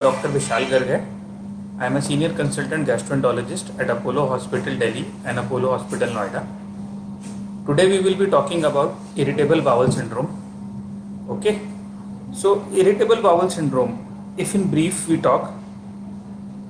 Dr. Vishal Garg. I am a senior consultant gastroenterologist at Apollo Hospital Delhi and Apollo Hospital Noida. Today we will be talking about irritable bowel syndrome. Okay, so irritable bowel syndrome, if in brief we talk,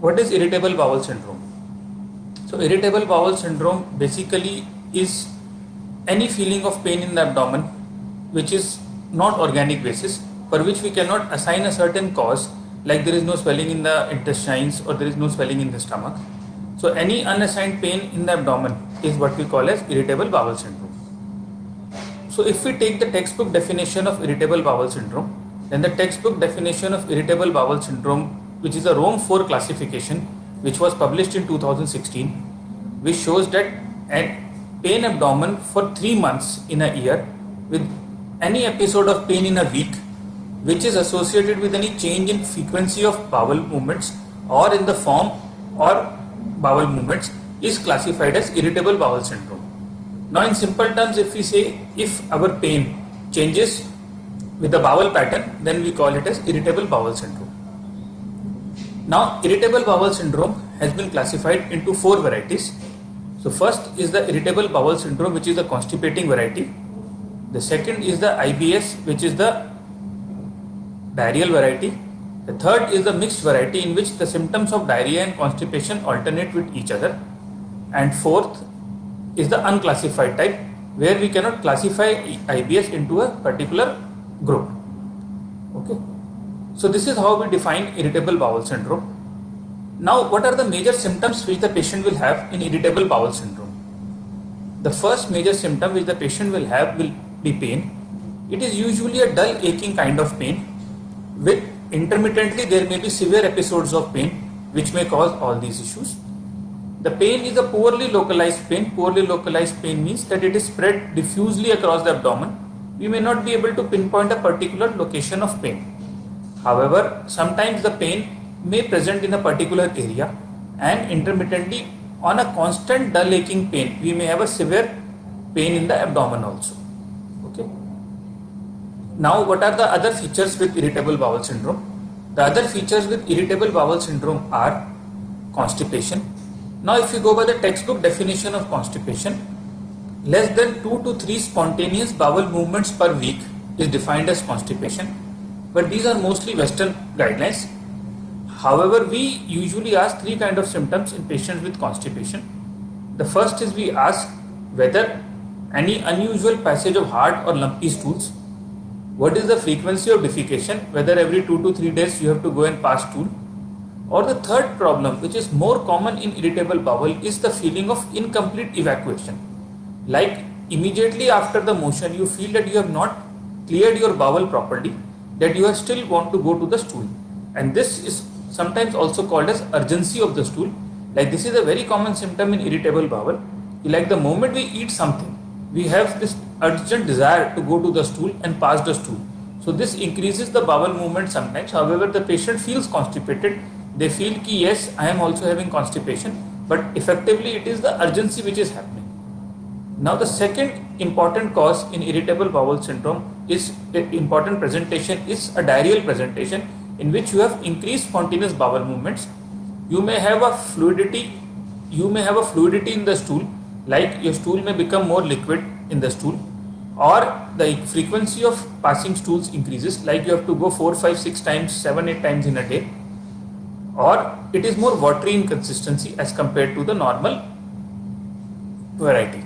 what is irritable bowel syndrome? So irritable bowel syndrome basically is any feeling of pain in the abdomen which is not organic basis, for which we cannot assign a certain cause, like there is no swelling in the intestines or there is no swelling in the stomach. So any unassigned pain in the abdomen is what we call as irritable bowel syndrome. So if we take the textbook definition of irritable bowel syndrome, then the textbook definition of irritable bowel syndrome, which is a Rome 4 classification, which was published in 2016, which shows that a pain abdomen for 3 months in a year with any episode of pain in a week which is associated with any change in frequency of bowel movements or in the form or bowel movements is classified as irritable bowel syndrome. Now in simple terms, if we say if our pain changes with the bowel pattern, then we call it as irritable bowel syndrome. Now irritable bowel syndrome has been classified into 4 varieties. So first is the irritable bowel syndrome, which is the constipating variety. The second is the IBS, which is the diarrheal variety. The third is the mixed variety, in which the symptoms of diarrhea and constipation alternate with each other. And fourth is the unclassified type, where we cannot classify IBS into a particular group. Okay. So this is how we define irritable bowel syndrome. Now, what are the major symptoms which the patient will have in irritable bowel syndrome? The first major symptom which the patient will have will be pain. It is usually a dull aching kind of pain, with intermittently there may be severe episodes of pain which may cause all these issues. The pain is a poorly localized pain. Poorly localized pain means that it is spread diffusely across the abdomen. We may not be able to pinpoint a particular location of pain. However, sometimes the pain may present in a particular area, and intermittently on a constant dull aching pain we may have a severe pain in the abdomen also. Okay. Now, what are the other features with irritable bowel syndrome? The other features with irritable bowel syndrome are constipation. Now, if you go by the textbook definition of constipation, less than 2 to 3 spontaneous bowel movements per week is defined as constipation, but these are mostly Western guidelines. However, we usually ask 3 kinds of symptoms in patients with constipation. The first is we ask whether any unusual passage of hard or lumpy stools. What is the frequency of defecation, whether every 2 to 3 days you have to go and pass stool. Or the third problem, which is more common in irritable bowel, is the feeling of incomplete evacuation. Like immediately after the motion you feel that you have not cleared your bowel properly, that you still want to go to the stool. And this is sometimes also called as urgency of the stool. Like this is a very common symptom in irritable bowel. Like the moment we eat something, we have this urgent desire to go to the stool and pass the stool. So this increases the bowel movement sometimes. However, the patient feels constipated. They feel ki yes, I am also having constipation, but effectively it is the urgency which is happening. Now the second important cause in irritable bowel syndrome is important presentation is a diarrheal presentation, in which you have increased spontaneous bowel movements. You may have a fluidity in the stool, like your stool may become more liquid in the stool, or the frequency of passing stools increases, like you have to go 4, 5, 6 times, 7, 8 times in a day, or it is more watery in consistency as compared to the normal variety.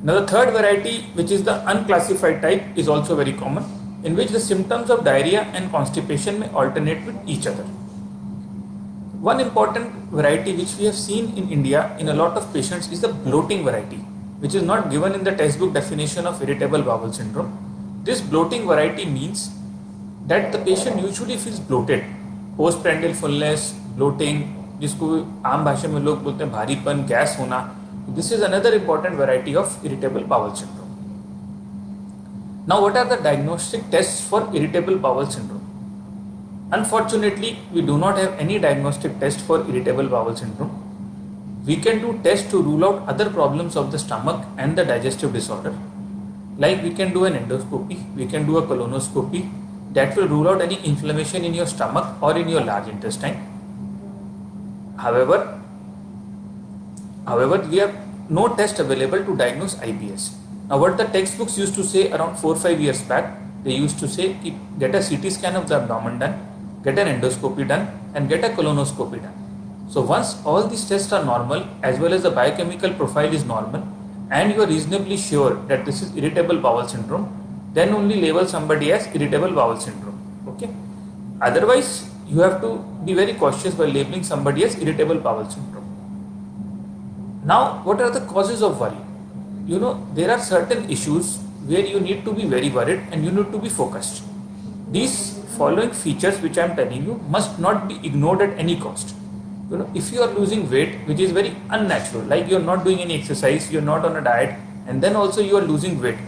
Now the third variety, which is the unclassified type, is also very common, in which the symptoms of diarrhea and constipation may alternate with each other. One important variety which we have seen in India in a lot of patients is the bloating variety, which is not given in the textbook definition of irritable bowel syndrome. This bloating variety means that the patient usually feels bloated, postprandial fullness, bloating, जिसको आम भाषा में लोग बोलते हैं भारीपन, gas होना. This is another important variety of irritable bowel syndrome. Now, what are the diagnostic tests for irritable bowel syndrome? Unfortunately, we do not have any diagnostic test for irritable bowel syndrome. We can do tests to rule out other problems of the stomach and the digestive disorder. Like we can do an endoscopy, we can do a colonoscopy, that will rule out any inflammation in your stomach or in your large intestine. However, we have no test available to diagnose IBS. Now, what the textbooks used to say around 4-5 years back, they used to say, get a CT scan of the abdomen done, get an endoscopy done, and get a colonoscopy done. So once all these tests are normal, as well as the biochemical profile is normal, and you are reasonably sure that this is irritable bowel syndrome, then only label somebody as irritable bowel syndrome. Okay. Otherwise, you have to be very cautious by labeling somebody as irritable bowel syndrome. Now, what are the causes of worry? There are certain issues where you need to be very worried and you need to be focused. These following features which I am telling you must not be ignored at any cost. If you are losing weight, which is very unnatural, like you are not doing any exercise, you are not on a diet, and then also you are losing weight,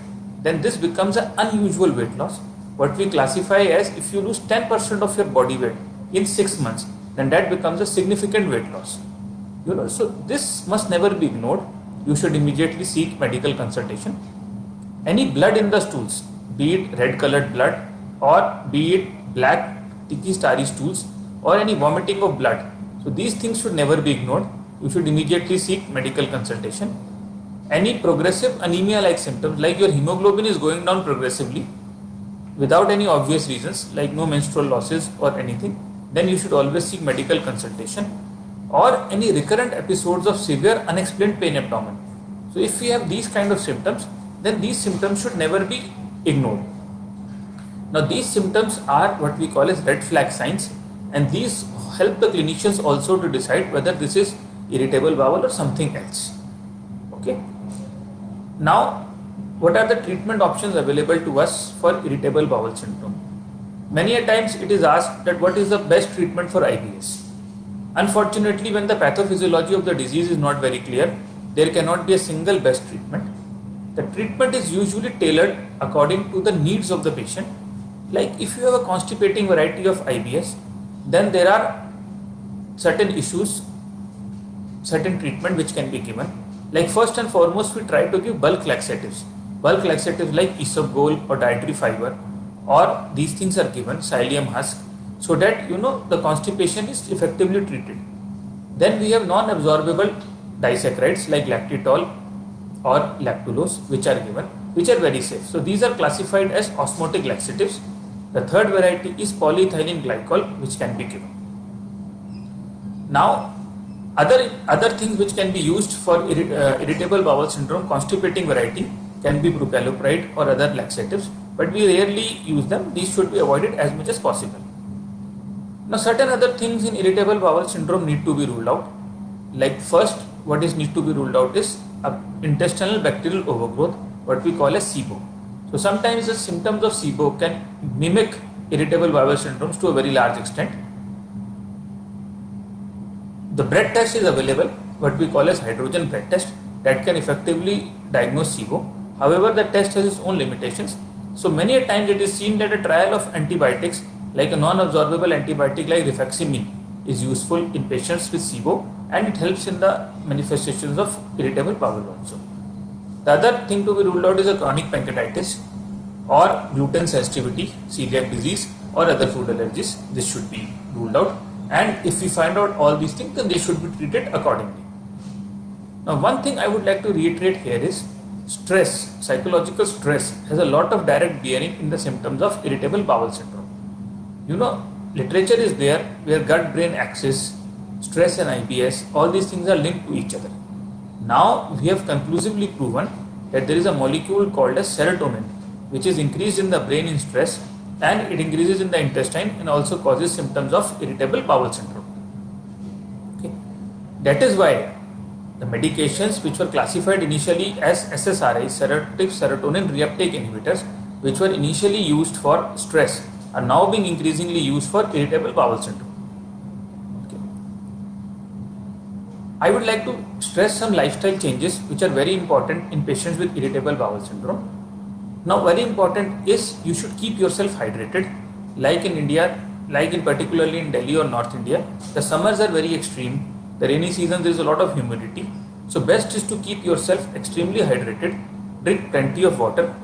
then this becomes an unusual weight loss. What we classify as, if you lose 10% of your body weight in 6 months, then that becomes a significant weight loss. So this must never be ignored. You should immediately seek medical consultation. Any blood in the stools, be it red colored blood or be it black sticky starry stools or any vomiting of blood, so these things should never be ignored. You should immediately seek medical consultation. Any progressive anemia like symptoms, like your hemoglobin is going down progressively without any obvious reasons, like no menstrual losses or anything, then you should always seek medical consultation. Or any recurrent episodes of severe unexplained pain abdomen. So if we have these kind of symptoms, then these symptoms should never be ignored. Now these symptoms are what we call as red flag signs, and these help the clinicians also to decide whether this is irritable bowel or something else. Okay. Now, what are the treatment options available to us for irritable bowel syndrome? Many a times it is asked that what is the best treatment for IBS? Unfortunately, when the pathophysiology of the disease is not very clear, there cannot be a single best treatment. The treatment is usually tailored according to the needs of the patient. Like if you have a constipating variety of IBS, then there are certain issues, certain treatment which can be given. Like first and foremost, we try to give bulk laxatives. Bulk laxatives like isabgol or dietary fiber, or these things are given, psyllium husk, so that the constipation is effectively treated. Then we have non-absorbable disaccharides like lactitol or lactulose, which are given, which are very safe. So these are classified as osmotic laxatives. The third variety is polyethylene glycol, which can be given. Now, other things which can be used for irritable bowel syndrome, constipating variety, can be brucalopride or other laxatives, but we rarely use them. These should be avoided as much as possible. Now, certain other things in irritable bowel syndrome need to be ruled out. Like first, what is need to be ruled out is intestinal bacterial overgrowth, what we call as SIBO. So sometimes the symptoms of SIBO can mimic irritable bowel syndromes to a very large extent. The breath test is available, what we call as hydrogen breath test, that can effectively diagnose SIBO. However, the test has its own limitations. So many a times it is seen that a trial of antibiotics, like a non-absorbable antibiotic like rifaximin, is useful in patients with SIBO, and it helps in the manifestations of irritable bowel also. The other thing to be ruled out is a chronic pancreatitis or gluten sensitivity, celiac disease or other food allergies. This should be ruled out, and if we find out all these things, then they should be treated accordingly. Now, one thing I would like to reiterate here is stress, psychological stress has a lot of direct bearing in the symptoms of irritable bowel syndrome. Literature is there where gut-brain axis, stress and IBS, all these things are linked to each other. Now we have conclusively proven that there is a molecule called as serotonin, which is increased in the brain in stress, and it increases in the intestine and also causes symptoms of irritable bowel syndrome. Okay. That is why the medications which were classified initially as SSRIs, serotonin serotonin reuptake inhibitors, which were initially used for stress, are now being increasingly used for irritable bowel syndrome. Okay. I would like to stress some lifestyle changes which are very important in patients with irritable bowel syndrome. Now, very important is you should keep yourself hydrated. Like in India, like in particularly in Delhi or North India, the summers are very extreme. The rainy season, there is a lot of humidity. So best is to keep yourself extremely hydrated. Drink plenty of water.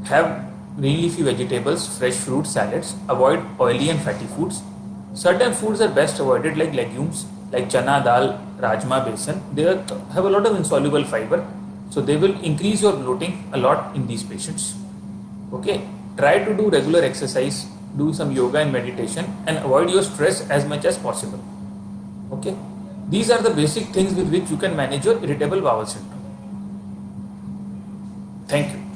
Have green leafy vegetables, fresh fruits, salads. Avoid oily and fatty foods. Certain foods are best avoided like legumes, like chana, dal, rajma, besan. Have a lot of insoluble fiber, so they will increase your bloating a lot in these patients. Okay, try to do regular exercise, do some yoga and meditation, and avoid your stress as much as possible. Okay, these are the basic things with which you can manage your irritable bowel syndrome. Thank you.